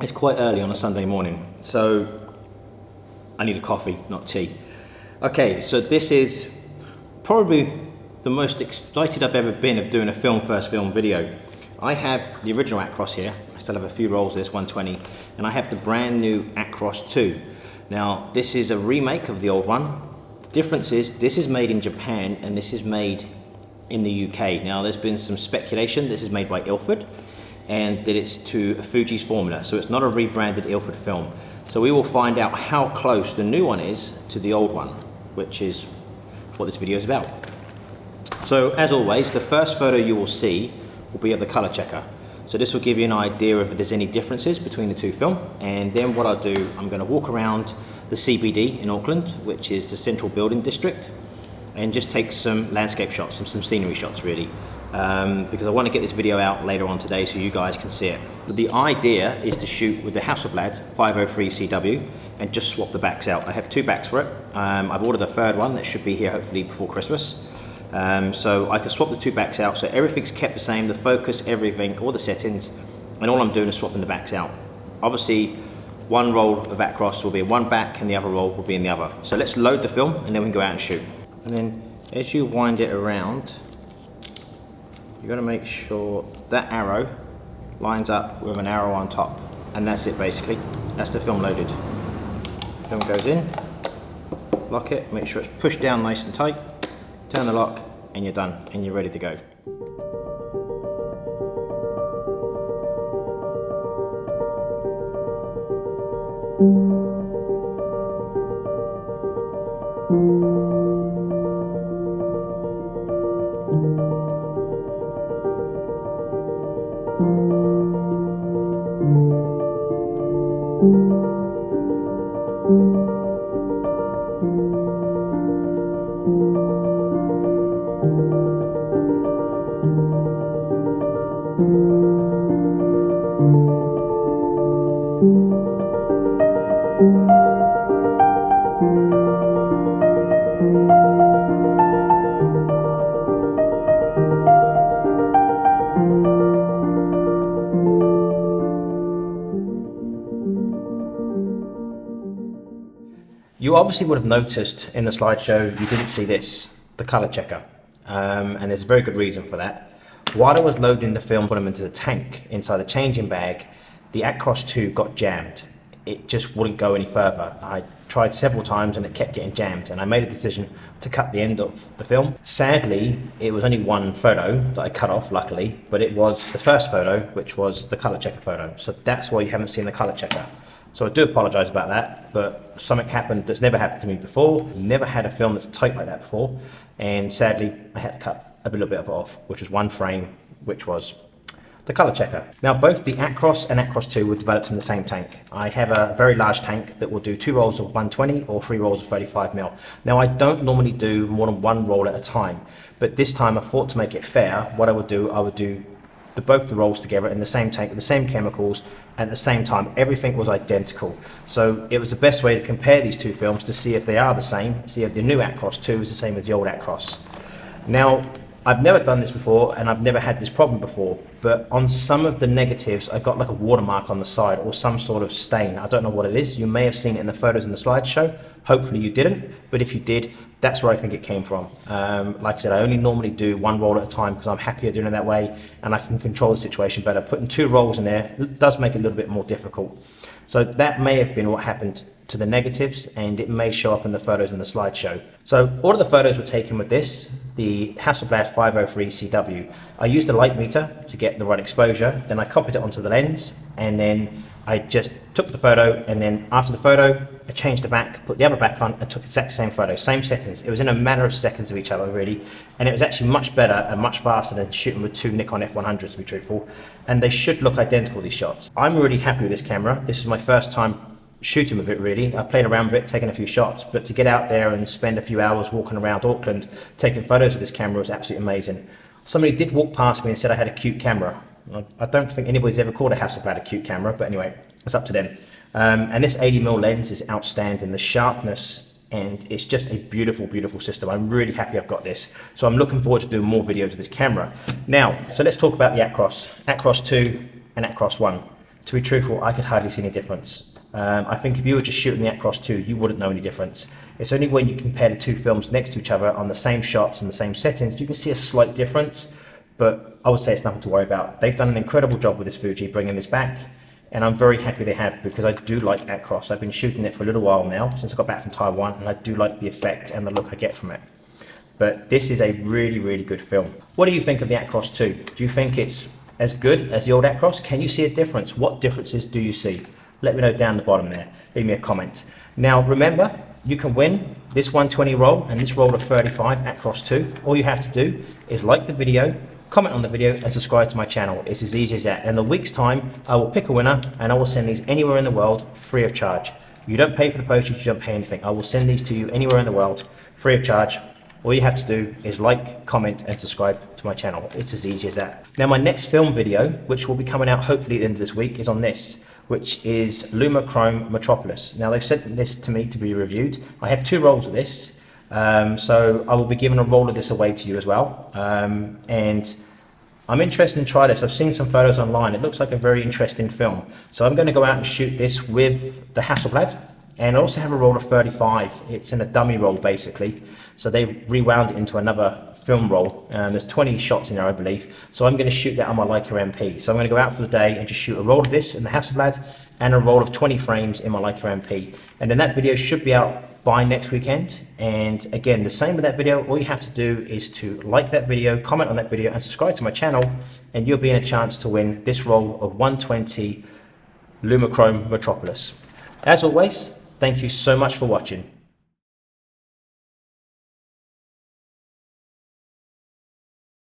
It's quite early on a Sunday morning, so I need a coffee, not tea. Okay, so this is probably the most excited I've ever been of doing a first film video. I have the original ACROS here. I still have a few rolls of this 120, and I have the brand new ACROS 2. Now, this is a remake of the old one. The difference is this is made in Japan and this is made in the UK. Now, there's been some speculation this is made by Ilford and that it's to Fuji's formula, so it's not a rebranded Ilford film. So we will find out how close the new one is to the old one, which is what this video is about. So as always, the first photo you will see will be of the color checker. So this will give you an idea of if there's any differences between the two film, and then what I'll do, I'm going to walk around the CBD in Auckland, which is the central building district, and just take some landscape shots, some scenery shots really. Because I want to get this video out later on today so you guys can see it. But the idea is to shoot with the Hasselblad 503CW and just swap the backs out. I have two backs for it. I've ordered a third one that should be here hopefully before Christmas. So I can swap the two backs out, so everything's kept the same, the focus, everything, all the settings, and all I'm doing is swapping the backs out. Obviously, one roll of ACROS will be in one back and the other roll will be in the other. So let's load the film and then we can go out and shoot. And then as you wind it around, you've got to make sure that arrow lines up with an arrow on top. And that's it basically. That's the film loaded. Film goes in, lock it, make sure it's pushed down nice and tight, turn the lock, and you're done, and you're ready to go. You obviously would have noticed in the slideshow you didn't see this, the color checker, and there's a very good reason for that. While I was loading the film, put them into the tank inside the changing bag, the ACROS 2 got jammed. It just wouldn't go any further. I tried several times and it kept getting jammed, and I made a decision to cut the end of the film. Sadly, it was only one photo that I cut off, luckily, but it was the first photo, which was the color checker photo. So that's why you haven't seen the color checker. So I do apologise about that, but something happened that's never happened to me before. Never had a film that's tight like that before, and sadly I had to cut a little bit of it off, which was one frame, which was the color checker. Now both the ACROS and ACROS 2 were developed in the same tank. I have a very large tank that will do 2 rolls of 120 or 3 rolls of 35mm. Now I don't normally do more than 1 roll at a time, but this time I thought to make it fair, what I would do both the rolls together in the same tank with the same chemicals, and at the same time everything was identical. So it was the best way to compare these two films to see if they are the same. See if the new ACROS 2 is the same as the old ACROS. Now I've never done this before and I've never had this problem before, but on some of the negatives I got like a watermark on the side or some sort of stain. I don't know what it is. You may have seen it in the photos in the slideshow. Hopefully you didn't, but if you did, that's where I think it came from. Like I said, I only normally do 1 roll at a time because I'm happier doing it that way and I can control the situation better. Putting 2 rolls in there does make it a little bit more difficult. So that may have been what happened to the negatives, and it may show up in the photos in the slideshow. So all of the photos were taken with this, the Hasselblad 503CW. I used a light meter to get the right exposure, then I copied it onto the lens, and then I just took the photo, and then after the photo, I changed the back, put the other back on, and took the exact same photo, same settings. It was in a matter of seconds of each other, really, and it was actually much better and much faster than shooting with 2 Nikon F100s, to be truthful, and they should look identical, these shots. I'm really happy with this camera. This is my first time shooting with it really. I played around with it, taking a few shots, but to get out there and spend a few hours walking around Auckland taking photos of this camera was absolutely amazing. Somebody did walk past me and said I had a cute camera. I don't think anybody's ever called a Hasselblad a cute camera, but anyway, it's up to them. And this 80mm lens is outstanding. The sharpness, and it's just a beautiful, beautiful system. I'm really happy I've got this. So I'm looking forward to doing more videos of this camera. Now, so let's talk about the ACROS. ACROS 2 and ACROS 1. To be truthful, I could hardly see any difference. I think if you were just shooting the ACROS 2, you wouldn't know any difference. It's only when you compare the two films next to each other on the same shots and the same settings, you can see a slight difference, but I would say it's nothing to worry about. They've done an incredible job with this Fuji, bringing this back, and I'm very happy they have, because I do like ACROS. I've been shooting it for a little while now, since I got back from Taiwan, and I do like the effect and the look I get from it. But this is a really, really good film. What do you think of the ACROS 2? Do you think it's as good as the old ACROS? Can you see a difference? What differences do you see? Let me know down the bottom there. Leave me a comment. Now remember, you can win this 120 roll and this roll of 35 ACROS 2. All you have to do is like the video, comment on the video, and subscribe to my channel. It's as easy as that. In a week's time, I will pick a winner and I will send these anywhere in the world free of charge. You don't pay for the postage, you don't pay anything. I will send these to you anywhere in the world free of charge. All you have to do is like, comment, and subscribe to my channel. It's as easy as that. Now my next film video, which will be coming out hopefully at the end of this week, is on this, which is Lumichrome Metropolis. Now they've sent this to me to be reviewed. I have 2 rolls of this, so I will be giving a roll of this away to you as well. And I'm interested in trying this. I've seen some photos online. It looks like a very interesting film. So I'm going to go out and shoot this with the Hasselblad. And I also have a roll of 35. It's in a dummy roll basically. So they've rewound it into another film roll. There's 20 shots in there, I believe. So I'm going to shoot that on my Leica MP. So I'm going to go out for the day and just shoot a roll of this in the Hasselblad and a roll of 20 frames in my Leica MP. And then that video should be out by next weekend. And again, the same with that video. All you have to do is to like that video, comment on that video, and subscribe to my channel. And you'll be in a chance to win this roll of 120 Lumichrome Metropolis. As always, thank you so much for watching.